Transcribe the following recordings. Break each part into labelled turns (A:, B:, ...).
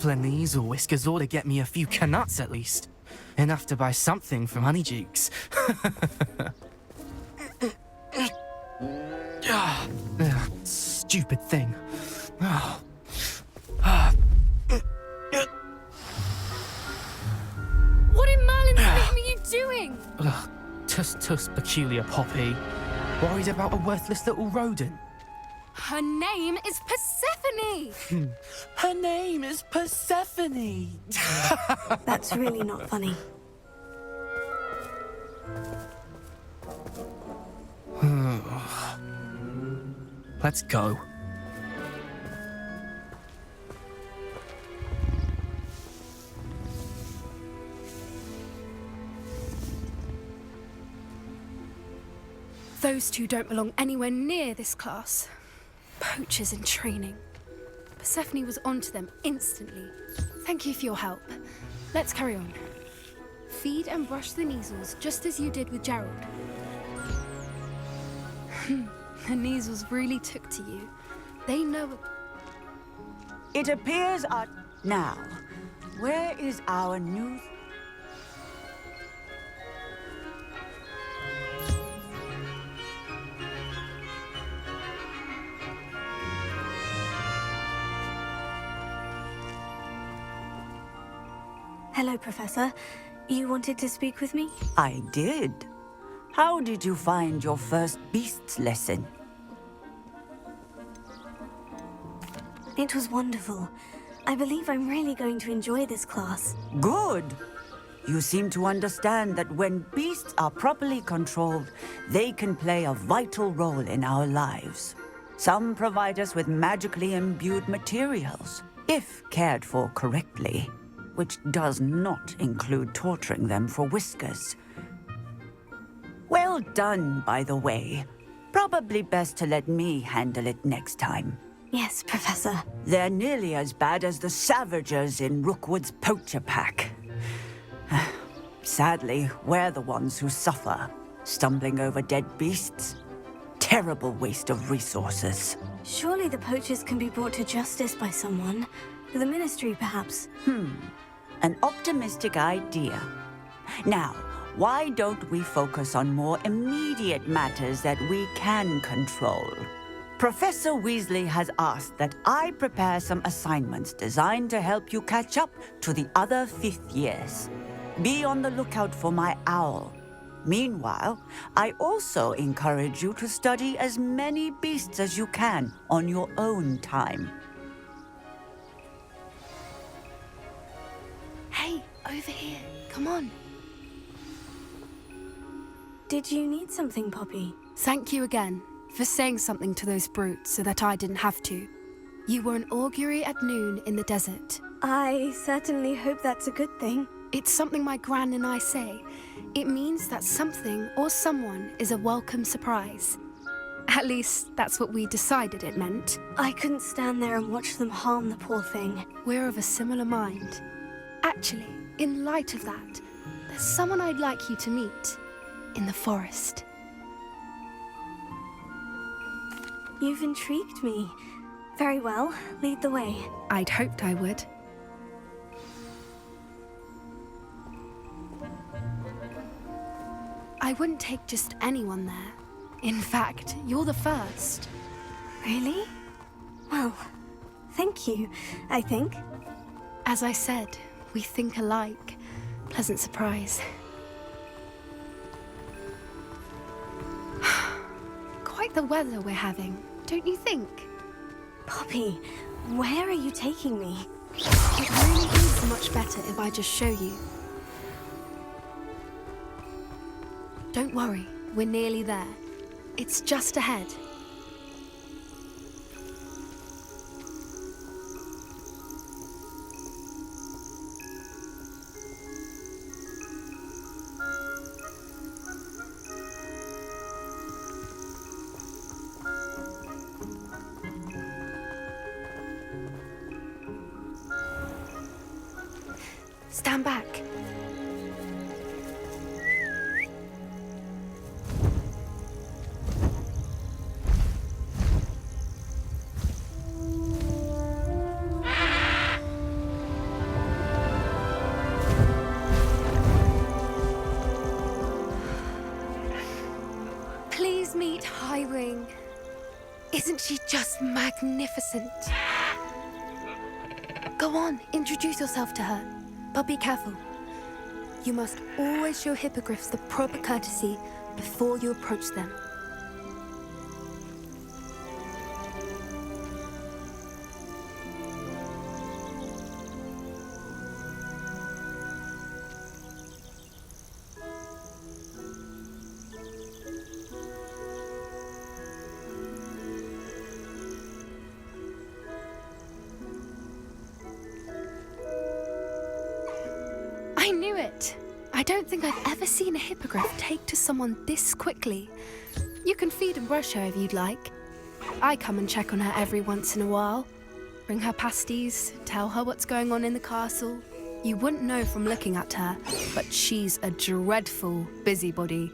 A: couple of Neasel whiskers ought to get me a few canuts at least. Enough to buy something from Honeydukes. Stupid thing.
B: What in Merlin's name are you doing?
A: Tuss peculiar Poppy. Worried about a worthless little rodent?
B: Her name is Persephone!
A: Her name is Persephone!
C: That's really not funny.
A: Let's go.
B: Those two don't belong anywhere near this class. Poachers in training. Persephone was onto them instantly. Thank you for your help. Let's carry on. Feed and brush the Neasels just as you did with Gerald. The Neasels really took to you. They know it.
D: It appears our... Now, where is our new...
C: Hello, Professor. You wanted to speak with me?
D: I did. How did you find your first beasts lesson?
C: It was wonderful. I believe I'm really going to enjoy this class.
D: Good. You seem to understand that when beasts are properly controlled, they can play a vital role in our lives. Some provide us with magically imbued materials, if cared for correctly, which does not include torturing them for whiskers. Well done, by the way. Probably best to let me handle it next time.
C: Yes, Professor.
D: They're nearly as bad as the Savagers in Rookwood's poacher pack. Sadly, we're the ones who suffer, stumbling over dead beasts. Terrible waste of resources.
C: Surely the poachers can be brought to justice by someone. The Ministry, perhaps.
D: An optimistic idea. Now, why don't we focus on more immediate matters that we can control? Professor Weasley has asked that I prepare some assignments designed to help you catch up to the other 5th years. Be on the lookout for my owl. Meanwhile, I also encourage you to study as many beasts as you can on your own time.
B: Hey, over here. Come on.
C: Did you need something, Poppy?
B: Thank you again for saying something to those brutes so that I didn't have to. You were an augury at noon in the desert.
C: I certainly hope that's a good thing.
B: It's something my gran and I say. It means that something or someone is a welcome surprise. At least, that's what we decided it meant.
C: I couldn't stand there and watch them harm the poor thing.
B: We're of a similar mind. Actually, in light of that, there's someone I'd like you to meet in the forest.
C: You've intrigued me. Very well, lead the way.
B: I'd hoped I would. I wouldn't take just anyone there. In fact, you're the first.
C: Really? Well, thank you, I think.
B: As I said, we think alike. Pleasant surprise. Quite the weather we're having, don't you think?
C: Poppy, where are you taking me?
B: It really is much better if I just show you. Don't worry, we're nearly there. It's just ahead. Stand back. Please meet Highwing. Isn't she just magnificent? Go on, introduce yourself to her. But be careful. You must always show hippogriffs the proper courtesy before you approach them. I knew it! I don't think I've ever seen a hippogriff take to someone this quickly. You can feed and brush her if you'd like. I come and check on her every once in a while. Bring her pasties, tell her what's going on in the castle. You wouldn't know from looking at her, but she's a dreadful busybody.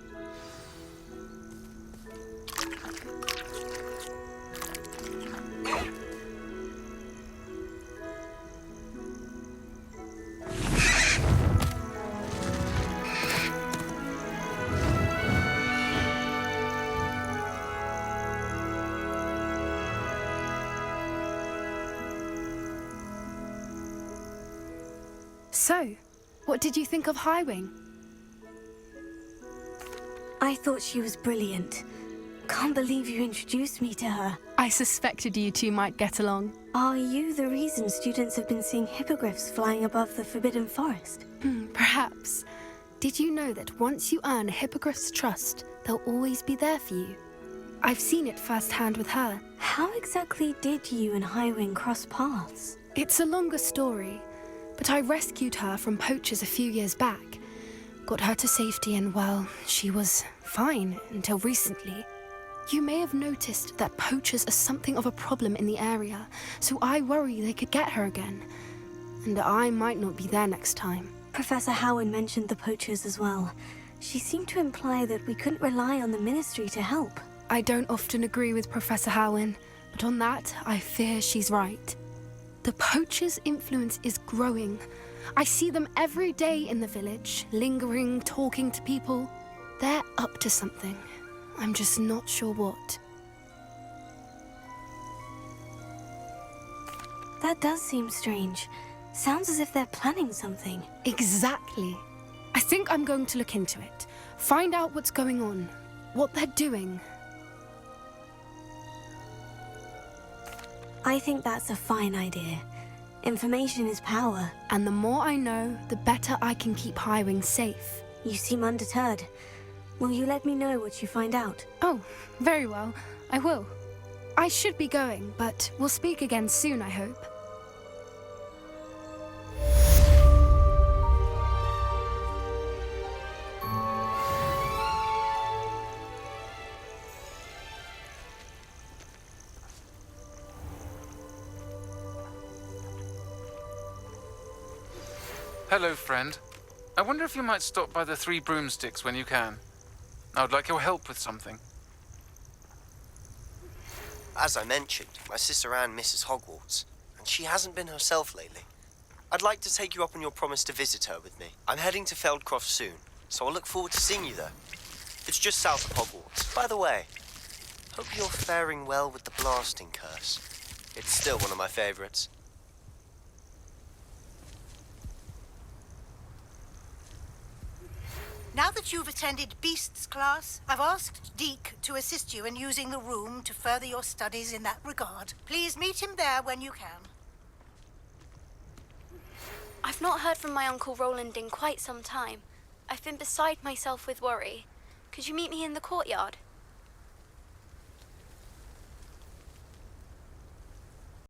B: So, what did you think of Highwing?
C: I thought she was brilliant. Can't believe you introduced me to her.
B: I suspected you two might get along.
C: Are you the reason students have been seeing hippogriffs flying above the Forbidden Forest?
B: Perhaps. Did you know that once you earn a hippogriff's trust, they'll always be there for you? I've seen it firsthand with her.
C: How exactly did you and Highwing cross paths?
B: It's a longer story, but I rescued her from poachers a few years back. Got her to safety and, well, she was fine until recently. You may have noticed that poachers are something of a problem in the area, so I worry they could get her again. And I might not be there next time.
C: Professor Howard mentioned the poachers as well. She seemed to imply that we couldn't rely on the Ministry to help.
B: I don't often agree with Professor Howin, but on that, I fear she's right. The poachers' influence is growing. I see them every day in the village, lingering, talking to people. They're up to something. I'm just not sure what.
C: That does seem strange. Sounds as if they're planning something.
B: Exactly. I think I'm going to look into it. Find out what's going on, what they're doing.
C: I think that's a fine idea. Information is power.
B: And the more I know, the better I can keep Highwing safe.
C: You seem undeterred. Will you let me know what you find out?
B: Oh, very well. I will. I should be going, but we'll speak again soon, I hope.
E: Hello, friend. I wonder if you might stop by the Three Broomsticks when you can. I would like your help with something.
F: As I mentioned, my sister Anne misses Hogwarts, and she hasn't been herself lately. I'd like to take you up on your promise to visit her with me. I'm heading to Feldcroft soon, so I'll look forward to seeing you there. It's just south of Hogwarts. By the way, hope you're faring well with the blasting curse. It's still one of my favorites.
G: Now that you've attended Beasts class, I've asked Deke to assist you in using the room to further your studies in that regard. Please meet him there when you can.
H: I've not heard from my Uncle Roland in quite some time. I've been beside myself with worry. Could you meet me in the courtyard?